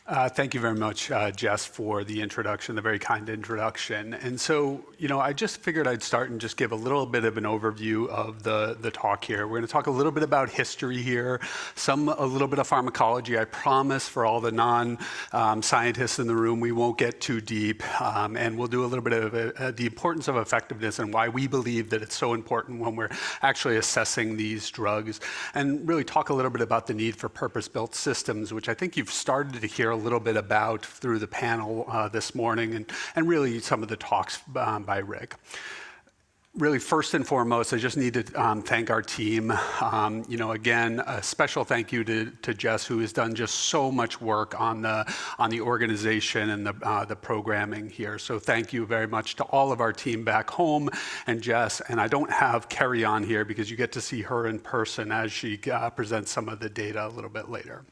Thank you very much, Jess, for the introduction, the very kind introduction. And so, I just figured I'd start and just give a little bit of an overview of the talk here. We're going to talk a little bit about history here, a little bit of pharmacology. I promise for all the non-scientists in the room, we won't get too deep. And we'll do a little bit of the importance of effectiveness and why we believe that it's so important when we're actually assessing these drugs. And really talk a little bit about the need for purpose-built systems, which I think you've started to hear a little bit about through the panel this morning and really some of the talks by Rick. Really, first and foremost, I just need to thank our team. Again, a special thank you to Jess, who has done just so much work on the organization and the programming here. So thank you very much to all of our team back home and Jess. And I don't have Kerry on here because you get to see her in person as she presents some of the data a little bit later.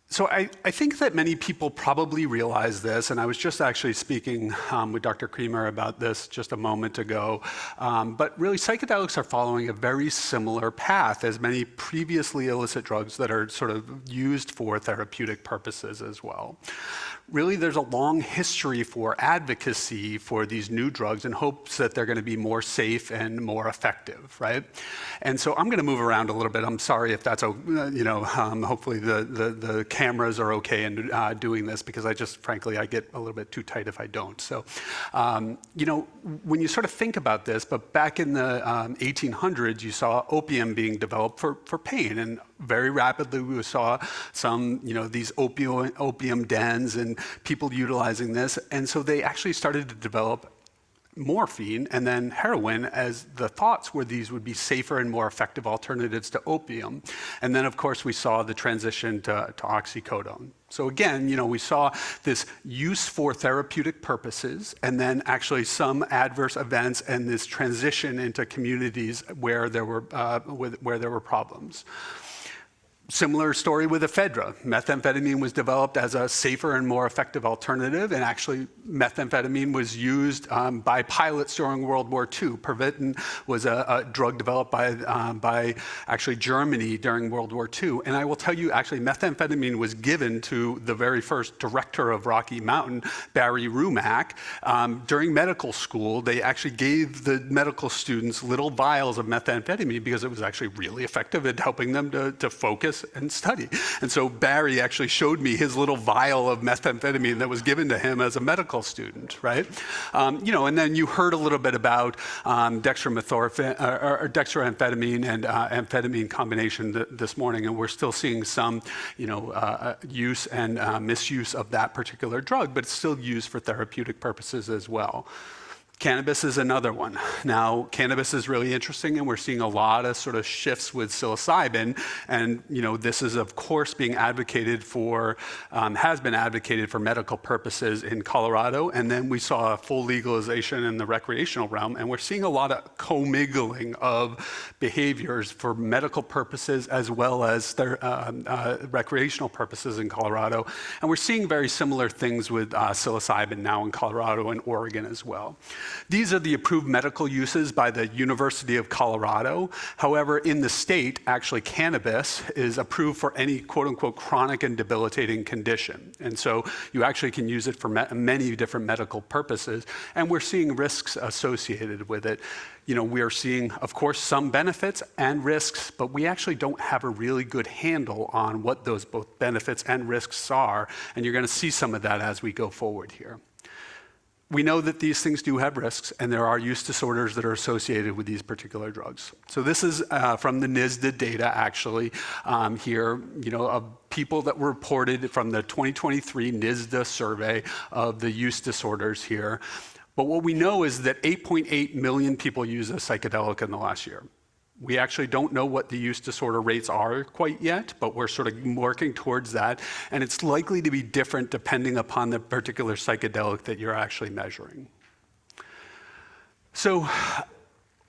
So I think that many people probably realize this, and I was just actually speaking with Dr. Creamer about this just a moment ago, but really psychedelics are following a very similar path as many previously illicit drugs that are sort of used for therapeutic purposes as well. Really, there's a long history for advocacy for these new drugs in hopes that they're going to be more safe and more effective, right? And so I'm going to move around a little bit. I'm sorry if that's, hopefully the cameras are okay in doing this because frankly, I get a little bit too tight if I don't. So, when you sort of think about this, but back in the 1800s, you saw opium being developed for pain, and very rapidly we saw some, these opium dens and people utilizing this. And so they actually started to develop morphine and then heroin as the thoughts were these would be safer and more effective alternatives to opium. And then, of course, we saw the transition to oxycodone. So again, we saw this use for therapeutic purposes and then actually some adverse events and this transition into communities where there were problems. Similar story with ephedra. Methamphetamine was developed as a safer and more effective alternative, and actually methamphetamine was used by pilots during World War II. Pervitin was a drug developed by actually Germany during World War II. And I will tell you, actually, methamphetamine was given to the very first director of Rocky Mountain, Barry Rumack. During medical school, they actually gave the medical students little vials of methamphetamine because it was actually really effective at helping them to focus and study. And so Barry actually showed me his little vial of methamphetamine that was given to him as a medical student, right? And then you heard a little bit about dextroamphetamine and amphetamine combination this morning, and we're still seeing some, use and misuse of that particular drug, but it's still used for therapeutic purposes as well. Cannabis is another one. Now, cannabis is really interesting, and we're seeing a lot of sort of shifts with psilocybin. And, this is, of course, being advocated for, has been advocated for medical purposes in Colorado. And then we saw a full legalization in the recreational realm. And we're seeing a lot of commingling of behaviors for medical purposes as well as recreational purposes in Colorado. And we're seeing very similar things with psilocybin now in Colorado and Oregon as well. These are the approved medical uses by the University of Colorado. However, in the state, actually cannabis is approved for any quote-unquote chronic and debilitating condition. And so you actually can use it for many different medical purposes, and we're seeing risks associated with it. We are seeing, of course, some benefits and risks, but we actually don't have a really good handle on what those both benefits and risks are, and you're going to see some of that as we go forward here. We know that these things do have risks, and there are use disorders that are associated with these particular drugs. So this is from the NISDA data, actually, here, of people that were reported from the 2023 NISDA survey of the use disorders here. But what we know is that 8.8 million people use a psychedelic in the last year. We actually don't know what the use disorder rates are quite yet, but we're sort of working towards that. And it's likely to be different depending upon the particular psychedelic that you're actually measuring. So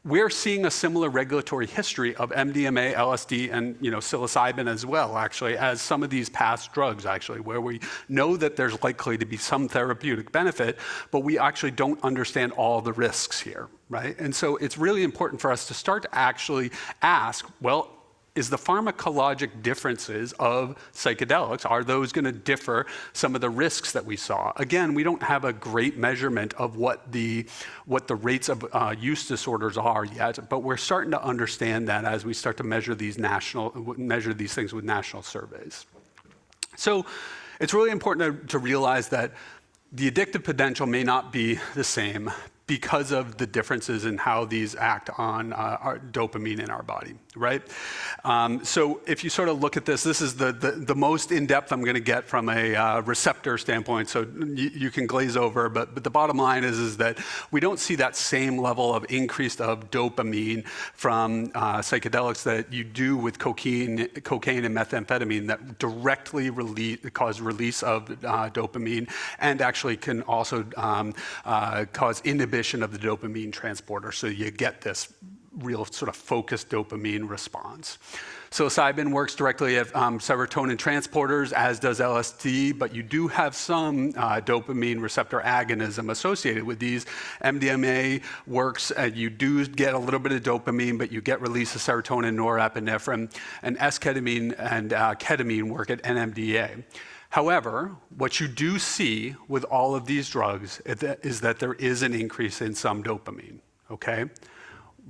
we're seeing a similar regulatory history of MDMA, LSD, and psilocybin as well, actually, as some of these past drugs, actually, where we know that there's likely to be some therapeutic benefit, but we actually don't understand all the risks here, right? And so it's really important for us to start to actually ask, well, is the pharmacologic differences of psychedelics. Are those going to differ some of the risks that we saw? Again, we don't have a great measurement of what the rates of use disorders are yet, but we're starting to understand that as we start to measure these things with national surveys. So it's really important to realize that the addictive potential may not be the same because of the differences in how these act on our dopamine in our body, right? So if you sort of look at this is the most in-depth I'm going to get from a receptor standpoint, so you can glaze over, but the bottom line is that we don't see that same level of increase of dopamine from psychedelics that you do with cocaine and methamphetamine that directly cause release of dopamine and actually can also cause inhibition of the dopamine transporter, so you get this real sort of focused dopamine response. Psilocybin works directly at serotonin transporters, as does LSD, but you do have some dopamine receptor agonism associated with these. MDMA works, you do get a little bit of dopamine, but you get release of serotonin, norepinephrine, and esketamine and ketamine work at NMDA. However, what you do see with all of these drugs is that there is an increase in some dopamine, okay?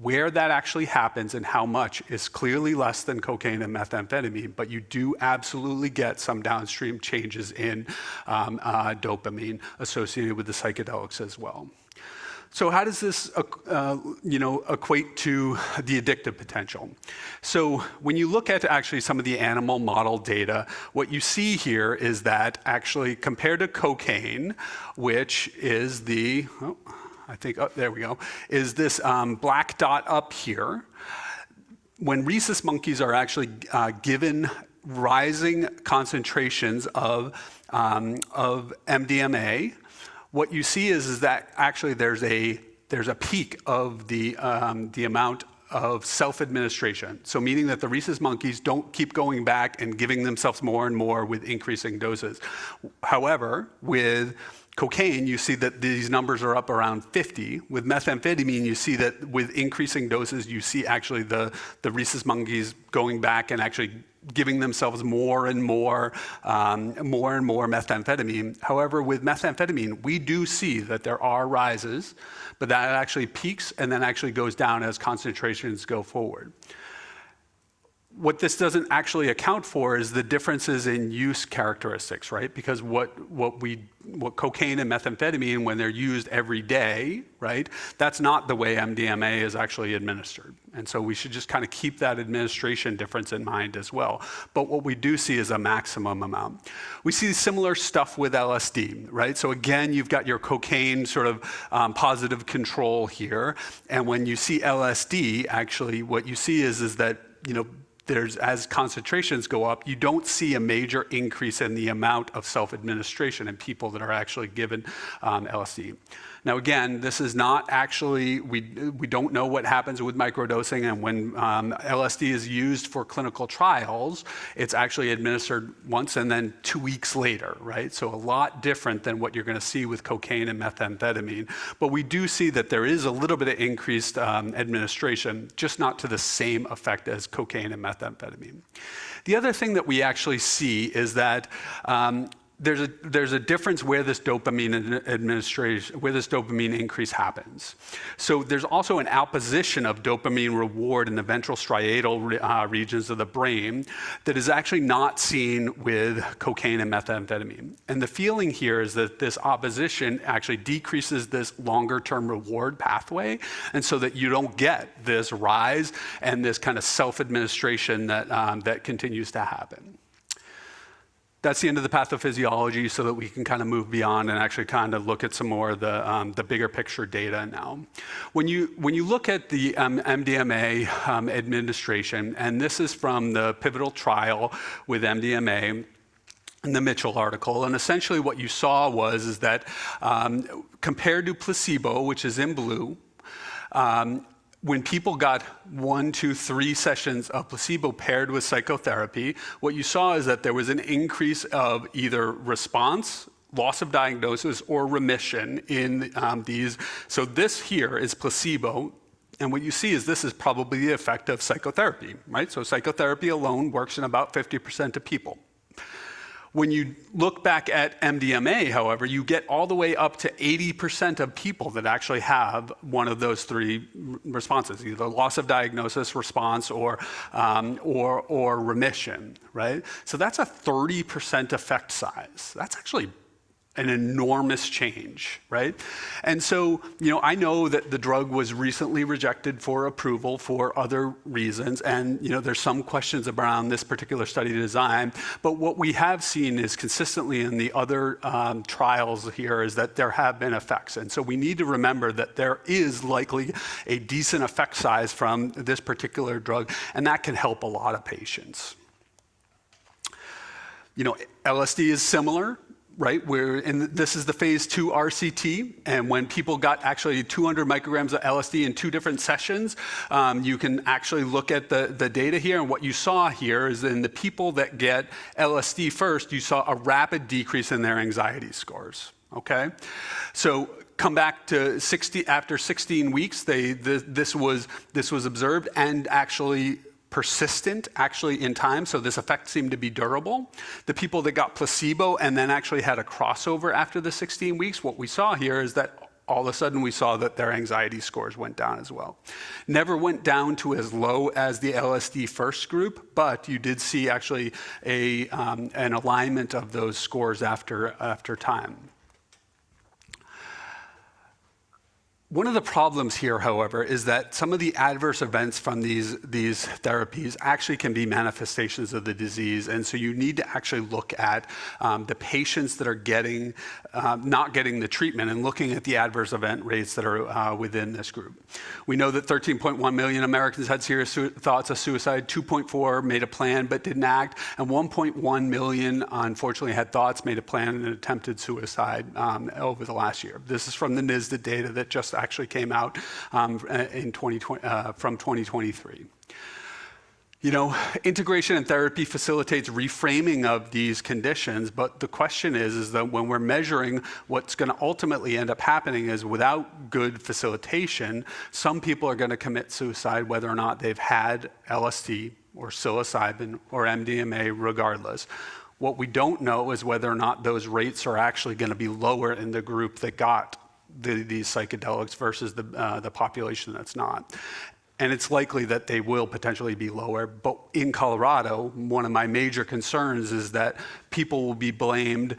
Where that actually happens and how much is clearly less than cocaine and methamphetamine, but you do absolutely get some downstream changes in dopamine associated with the psychedelics as well. So how does this equate to the addictive potential? So when you look at actually some of the animal model data, what you see here is that actually compared to cocaine, which is the, there we go, is this black dot up here. When rhesus monkeys are actually given rising concentrations of MDMA, what you see is that actually there's a peak of the amount of self-administration. So meaning that the rhesus monkeys don't keep going back and giving themselves more and more with increasing doses. However, with cocaine, you see that these numbers are up around 50. With methamphetamine, you see that with increasing doses, you see actually the rhesus monkeys going back and actually giving themselves more and more methamphetamine. However, with methamphetamine, we do see that there are rises, but that actually peaks and then actually goes down as concentrations go forward. What this doesn't actually account for is the differences in use characteristics, right? Because what cocaine and methamphetamine, when they're used every day, right, that's not the way MDMA is actually administered. And so we should just kind of keep that administration difference in mind as well. But what we do see is a maximum amount. We see similar stuff with LSD, right? So again, you've got your cocaine sort of positive control here. And when you see LSD, actually what you see is that, as concentrations go up, you don't see a major increase in the amount of self-administration in people that are actually given LSD. Now again, this is not actually, we don't know what happens with microdosing, and when LSD is used for clinical trials, it's actually administered once and then 2 weeks later, right? So a lot different than what you're gonna see with cocaine and methamphetamine. But we do see that there is a little bit of increased administration, just not to the same effect as cocaine and methamphetamine. The other thing that we actually see is that there's a difference where this dopamine increase happens. So there's also an opposition of dopamine reward in the ventral striatal regions of the brain that is actually not seen with cocaine and methamphetamine. And the feeling here is that this opposition actually decreases this longer-term reward pathway, and so that you don't get this rise and this kind of self-administration that continues to happen. That's the end of the pathophysiology, so that we can kind of move beyond and actually kind of look at some more of the bigger picture data now. When you look at the MDMA administration, and this is from the pivotal trial with MDMA, in the Mitchell article, and essentially what you saw is that compared to placebo, which is in blue, when people got 1, 2, 3 sessions of placebo paired with psychotherapy, what you saw is that there was an increase of either response, loss of diagnosis, or remission in these. So this here is placebo. And what you see is this is probably the effect of psychotherapy, right? So psychotherapy alone works in about 50% of people. When you look back at MDMA, however, you get all the way up to 80% of people that actually have one of those three responses, either loss of diagnosis response or remission, right? So that's a 30% effect size. That's actually an enormous change, right? And so, I know that the drug was recently rejected for approval for other reasons, and there's some questions around this particular study design, but what we have seen is consistently in the other trials here is that there have been effects. And so we need to remember that there is likely a decent effect size from this particular drug, and that can help a lot of patients. LSD is similar, right? This is the phase 2 RCT, and when people got actually 200 micrograms of LSD in 2 different sessions, you can actually look at the data here, and what you saw here is in the people that get LSD first, you saw a rapid decrease in their anxiety scores, okay? So come back to after 16 weeks, this was observed and actually persistent in time, so this effect seemed to be durable. The people that got placebo and then actually had a crossover after the 16 weeks, what we saw here is that all of a sudden we saw that their anxiety scores went down as well. Never went down to as low as the LSD first group, but you did see actually an alignment of those scores after time. One of the problems here, however, is that some of the adverse events from these therapies actually can be manifestations of the disease, and so you need to actually look at the patients that are not getting the treatment and looking at the adverse event rates that are within this group. We know that 13.1 million Americans had serious thoughts of suicide, 2.4 made a plan but didn't act, and 1.1 million unfortunately had thoughts, made a plan, and attempted suicide over the last year. This is from the NISDA data that just actually came out from 2023. Integration and therapy facilitates reframing of these conditions, but the question is that when we're measuring, what's going to ultimately end up happening is without good facilitation, some people are going to commit suicide whether or not they've had LSD or psilocybin or MDMA regardless. What we don't know is whether or not those rates are actually going to be lower in the group that got these psychedelics versus the population that's not. And it's likely that they will potentially be lower. But in Colorado, one of my major concerns is that people will be blamed,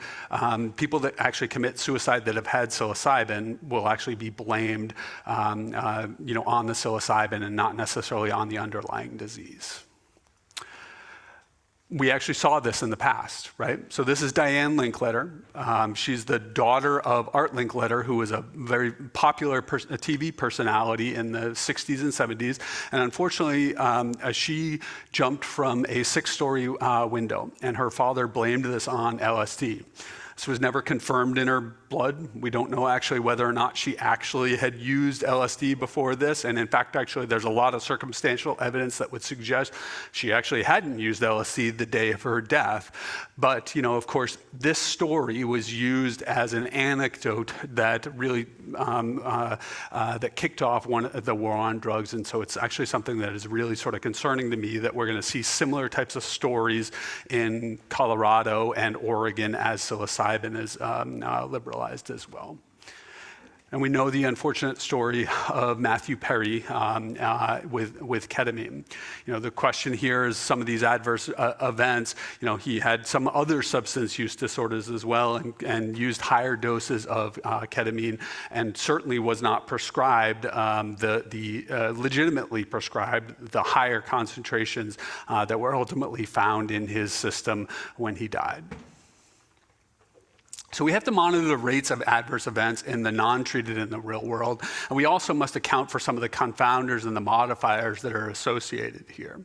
people that actually commit suicide that have had psilocybin will actually be blamed on the psilocybin and not necessarily on the underlying disease. We actually saw this in the past, right? So this is Diane Linkletter. She's the daughter of Art Linkletter, who was a very popular TV personality in the 60s and 70s. And unfortunately, she jumped from a 6-story window, and her father blamed this on LSD. This was never confirmed in her blood. We don't know actually whether or not she actually had used LSD before this. And in fact, actually, there's a lot of circumstantial evidence that would suggest she actually hadn't used LSD the day of her death. But, of course, this story was used as an anecdote that really that kicked off the war on drugs. And so it's actually something that is really sort of concerning to me that we're going to see similar types of stories in Colorado and Oregon as psilocybin is liberalized as well. And we know the unfortunate story of Matthew Perry with ketamine. The question here is some of these adverse events. He had some other substance use disorders as well and used higher doses of ketamine and certainly was not prescribed legitimately prescribed the higher concentrations that were ultimately found in his system when he died. So we have to monitor the rates of adverse events in the non-treated in the real world. And we also must account for some of the confounders and the modifiers that are associated here.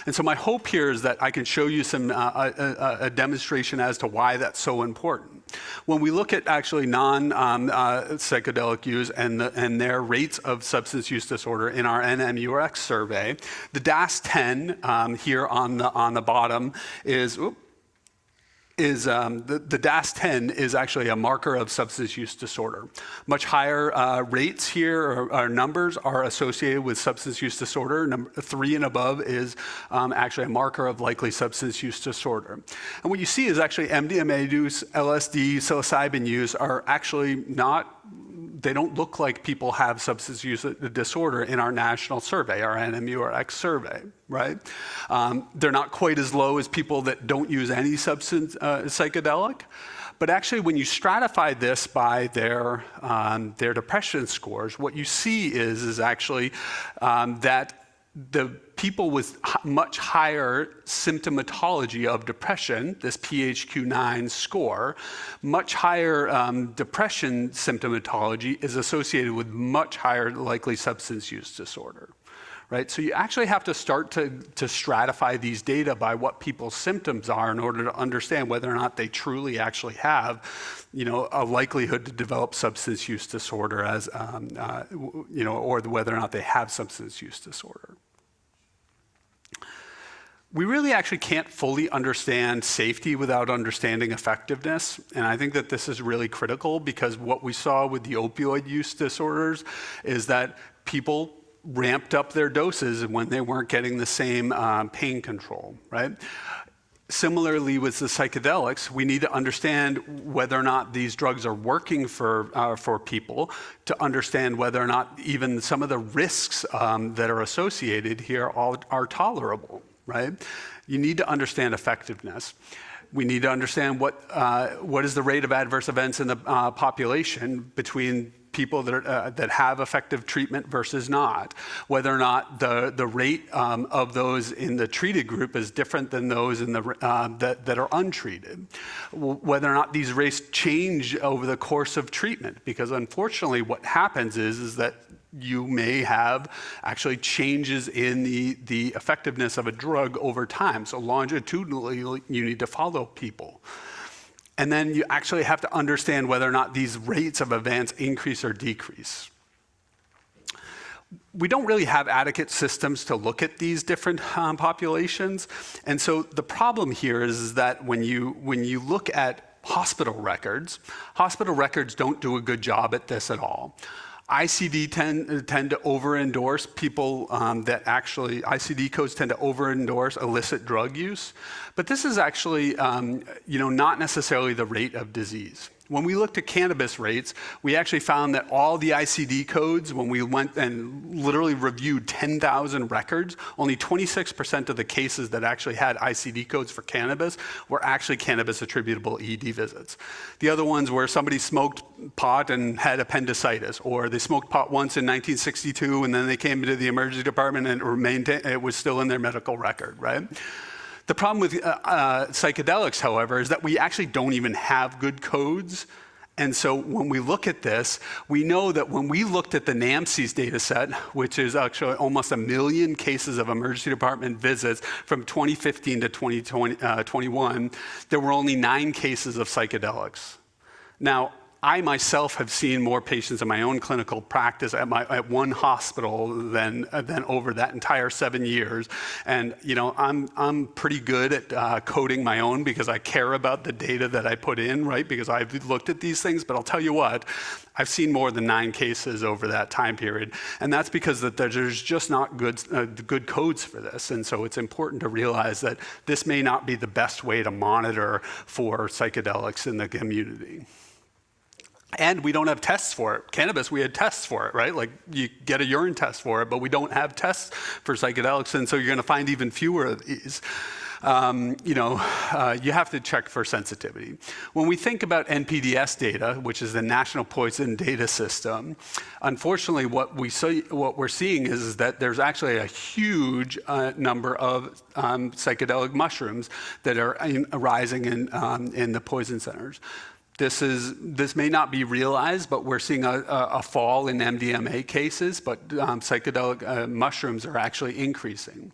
And so my hope here is that I can show you a demonstration as to why that's so important. When we look at actually non-psychedelic use and their rates of substance use disorder in our NMUX survey, the DAS-10 here on the bottom is is the DAS-10 is actually a marker of substance use disorder. Much higher rates here, or numbers, are associated with substance use disorder. Number 3 and above is actually a marker of likely substance use disorder. And what you see is actually MDMA use, LSD, psilocybin use are actually they don't look like people have substance use disorder in our national survey, our NMURX survey, right? They're not quite as low as people that don't use any substance psychedelic. But actually, when you stratify this by their depression scores, what you see is actually that the people with much higher symptomatology of depression, this PHQ-9 score, much higher depression symptomatology is associated with much higher likely substance use disorder, right? So you actually have to start to stratify these data by what people's symptoms are in order to understand whether or not they truly actually have, a likelihood to develop substance use disorder as, or whether or not they have substance use disorder. We really actually can't fully understand safety without understanding effectiveness. And I think that this is really critical because what we saw with the opioid use disorders is that people ramped up their doses when they weren't getting the same pain control, right? Similarly with the psychedelics, we need to understand whether or not these drugs are working for people, to understand whether or not even some of the risks that are associated here are tolerable. Right? You need to understand effectiveness. We need to understand what is the rate of adverse events in the population between people that have effective treatment versus not. Whether or not the rate of those in the treated group is different than those in that are untreated. Whether or not these rates change over the course of treatment, because unfortunately what happens is that you may have actually changes in the effectiveness of a drug over time. So longitudinally, you need to follow people. And then you actually have to understand whether or not these rates of advance increase or decrease. We don't really have adequate systems to look at these different populations. And so the problem here is that when you look at hospital records don't do a good job at this at all. ICD tend to over-endorse people ICD codes tend to over-endorse illicit drug use. But this is actually, not necessarily the rate of disease. When we looked at cannabis rates, we actually found that all the ICD codes, when we went and literally reviewed 10,000 records, only 26% of the cases that actually had ICD codes for cannabis were actually cannabis attributable ED visits. The other ones were somebody smoked pot and had appendicitis, or they smoked pot once in 1962 and then they came into the emergency department and it was still in their medical record, right? The problem with psychedelics, however, is that we actually don't even have good codes. And so when we look at this, we know that when we looked at the NAMCES data set, which is actually almost 1 million cases of emergency department visits from 2015 to 2021, there were only 9 cases of psychedelics. Now, I myself have seen more patients in my own clinical practice at one hospital than over that entire 7 years. And I'm pretty good at coding my own because I care about the data that I put in, right? Because I've looked at these things, but I'll tell you what, I've seen more than 9 cases over that time period. And that's because there's just not good codes for this. And so it's important to realize that this may not be the best way to monitor for psychedelics in the community. And we don't have tests for it. Cannabis, we had tests for it, right? Like you get a urine test for it, but we don't have tests for psychedelics, and so you're going to find even fewer of these. You have to check for sensitivity. When we think about NPDS data, which is the National Poison Data System, unfortunately, what we're seeing is that there's actually a huge number of psychedelic mushrooms that are rising in the poison centers. This may not be realized, but we're seeing a fall in MDMA cases, but psychedelic mushrooms are actually increasing.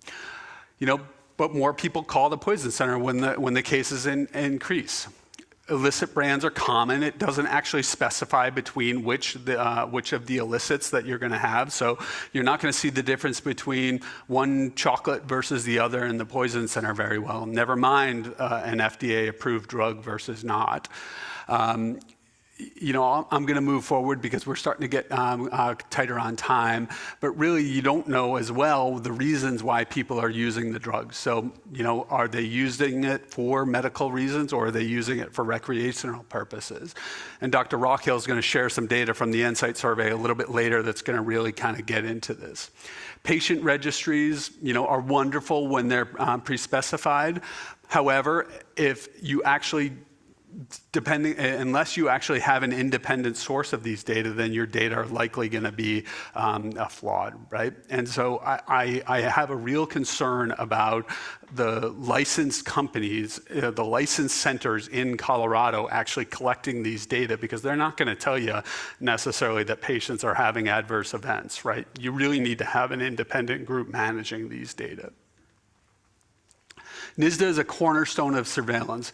But more people call the poison center when the cases increase. illicit brands are common. It doesn't actually specify between which of the illicits that you're going to have. So you're not going to see the difference between one chocolate versus the other in the Poison Center very well. Never mind an FDA-approved drug versus not. I'm going to move forward because we're starting to get tighter on time, but really you don't know as well the reasons why people are using the drugs. So, are they using it for medical reasons or are they using it for recreational purposes? And Dr. Rockhill is going to share some data from the Insight survey a little bit later that's going to really kind of get into this. Patient registries, are wonderful when they're pre-specified. However, if you actually unless you actually have an independent source of these data, then your data are likely going to be flawed, right? And so I have a real concern about the licensed companies, the licensed centers in Colorado actually collecting these data, because they're not going to tell you necessarily that patients are having adverse events, right? You really need to have an independent group managing these data. NISDA is a cornerstone of surveillance,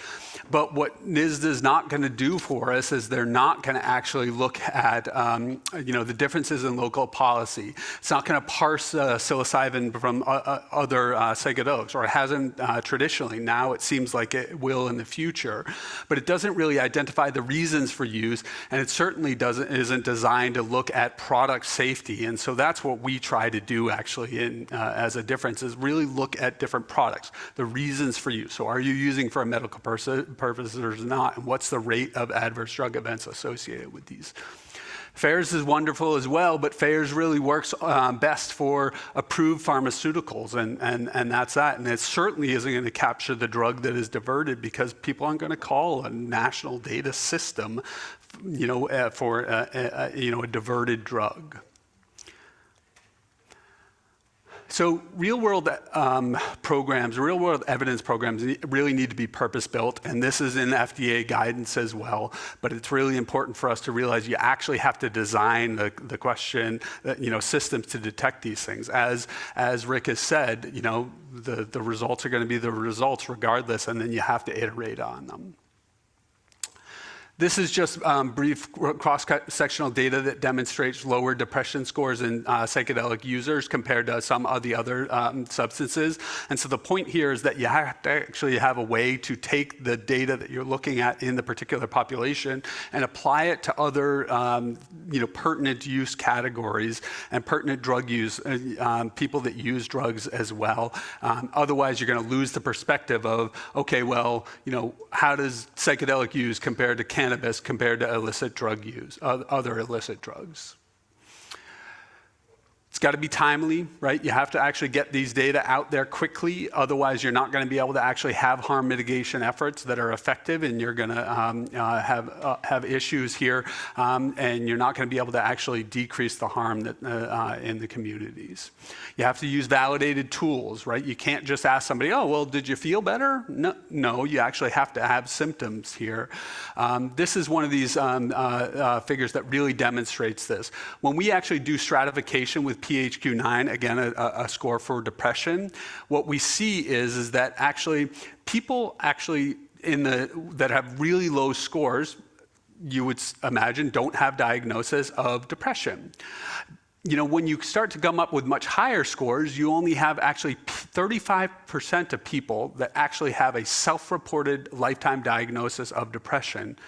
but what NISDA is not going to do for us is they're not going to actually look at the differences in local policy. It's not going to parse psilocybin from other psychedelics, or it hasn't traditionally. Now it seems like it will in the future, but it doesn't really identify the reasons for use, and it certainly isn't designed to look at product safety. And so that's what we try to do actually as a difference, is really look at different products, the reasons for use. So are you using for a medical purpose or not? And what's the rate of adverse drug events associated with these? FAERS is wonderful as well, but FAERS really works best for approved pharmaceuticals, and that's that. And it certainly isn't going to capture the drug that is diverted, because people aren't going to call a national data system, for a diverted drug. So real-world programs, real-world evidence programs really need to be purpose-built, and this is in FDA guidance as well. But it's really important for us to realize you actually have to design the question, systems to detect these things. As Rick has said, the results are going to be the results regardless, and then you have to iterate on them. This is just brief cross-sectional data that demonstrates lower depression scores in psychedelic users compared to some of the other substances. And so the point here is that you have to actually have a way to take the data that you're looking at in the particular population and apply it to other pertinent use categories and pertinent drug use, people that use drugs as well. Otherwise, you're going to lose the perspective of, okay, well, how does psychedelic use compare to cannabis compared to illicit drug use, other illicit drugs? It's got to be timely, right? You have to actually get these data out there quickly. Otherwise, you're not going to be able to actually have harm mitigation efforts that are effective, and you're going to have issues here, and you're not going to be able to actually decrease the harm that in the communities. You have to use validated tools, right? You can't just ask somebody, oh, well, did you feel better? No, you actually have to have symptoms here. This is one of these figures that really demonstrates this. When we actually do stratification with PHQ-9, again, a score for depression, what we see is that actually people that have really low scores, you would imagine, don't have diagnosis of depression. When you start to come up with much higher scores, you only have actually 35% of people that actually have a self-reported lifetime diagnosis of depression.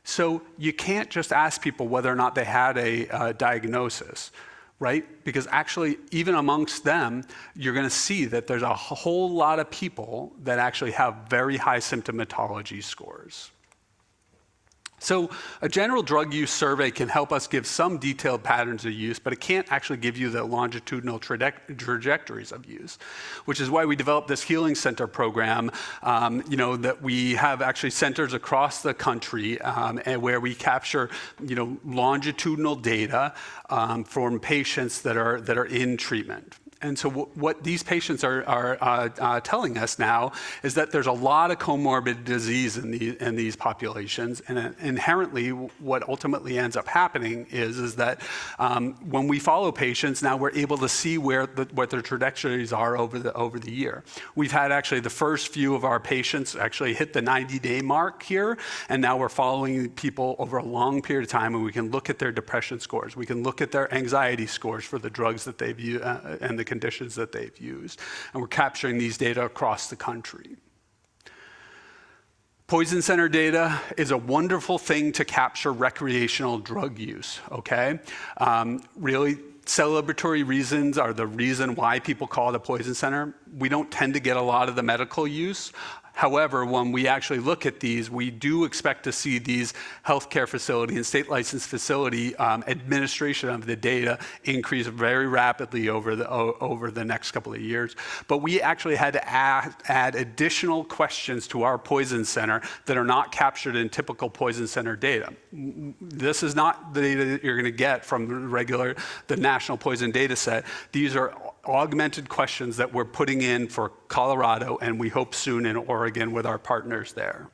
So you can't just ask people whether or not they had a diagnosis, right? Because actually, even amongst them, you're going to see that there's a whole lot of people that actually have very high symptomatology scores. So a general drug use survey can help us give some detailed patterns of use, but it can't actually give you the longitudinal trajectories of use, which is why we developed this Healing Center program, that we have actually centers across the country and where we capture, longitudinal data from patients that are in treatment. And so what these patients are telling us now is that there's a lot of comorbid disease in these populations. And inherently, what ultimately ends up happening is that when we follow patients, now we're able to see what their trajectories are over the year. We've had actually the first few of our patients actually hit the 90-day mark here, and now we're following people over a long period of time, and we can look at their depression scores. We can look at their anxiety scores for the drugs that they've used and the conditions that they've used. And we're capturing these data across the country. Poison center data is a wonderful thing to capture recreational drug use, okay? Really, celebratory reasons are the reason why people call it a poison center. We don't tend to get a lot of the medical use. However, when we actually look at these, we do expect to see these healthcare facility and state licensed facility administration of the data increase very rapidly over the next couple of years. But we actually had to add additional questions to our poison center that are not captured in typical poison center data. This is not the data that you're going to get from the National Poison Data Set. These are augmented questions that we're putting in for Colorado, and we hope soon in Oregon with our partners there.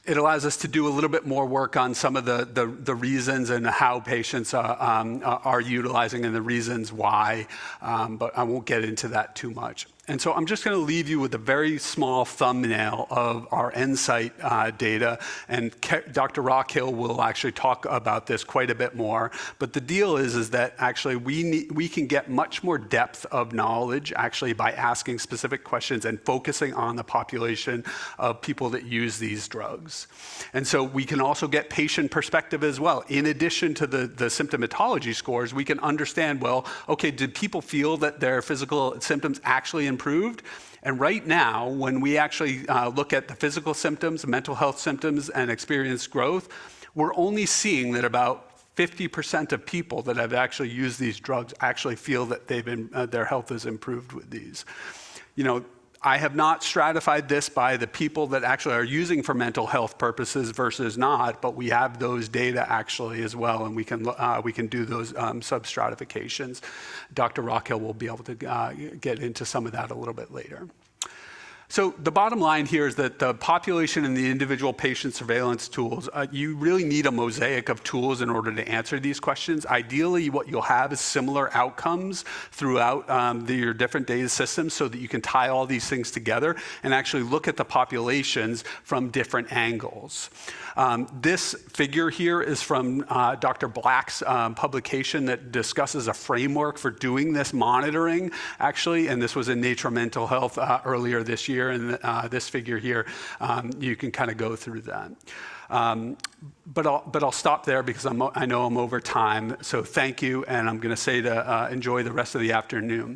It allows us to do a little bit more work on some of the reasons and how patients are utilizing and the reasons why, but I won't get into that too much. And so I'm just going to leave you with a very small thumbnail of our Insight data, and Dr. Rockhill will actually talk about this quite a bit more. But the deal is that actually we can get much more depth of knowledge actually by asking specific questions and focusing on the population of people that use these drugs. And so we can also get patient perspective as well. In addition to the symptomatology scores, we can understand, well, okay, did people feel that their physical symptoms actually improved? And right now, when we actually look at the physical symptoms, mental health symptoms, and experience growth, we're only seeing that about 50% of people that have actually used these drugs actually feel that their health has improved with these. You know, I have not stratified this by the people that actually are using for mental health purposes versus not, but we have those data actually as well, and we can do those sub-stratifications. Dr. Rockhill will be able to get into some of that a little bit later. So the bottom line here is that the population and the individual patient surveillance tools, you really need a mosaic of tools in order to answer these questions. Ideally, what you'll have is similar outcomes throughout your different data systems so that you can tie all these things together and actually look at the populations from different angles. This figure here is from Dr. Black's publication that discusses a framework for doing this monitoring, actually, and this was in Nature Mental Health earlier this year, and this figure here, you can kind of go through that. But I'll stop there because I know I'm over time, so thank you, and I'm going to say to enjoy the rest of the afternoon.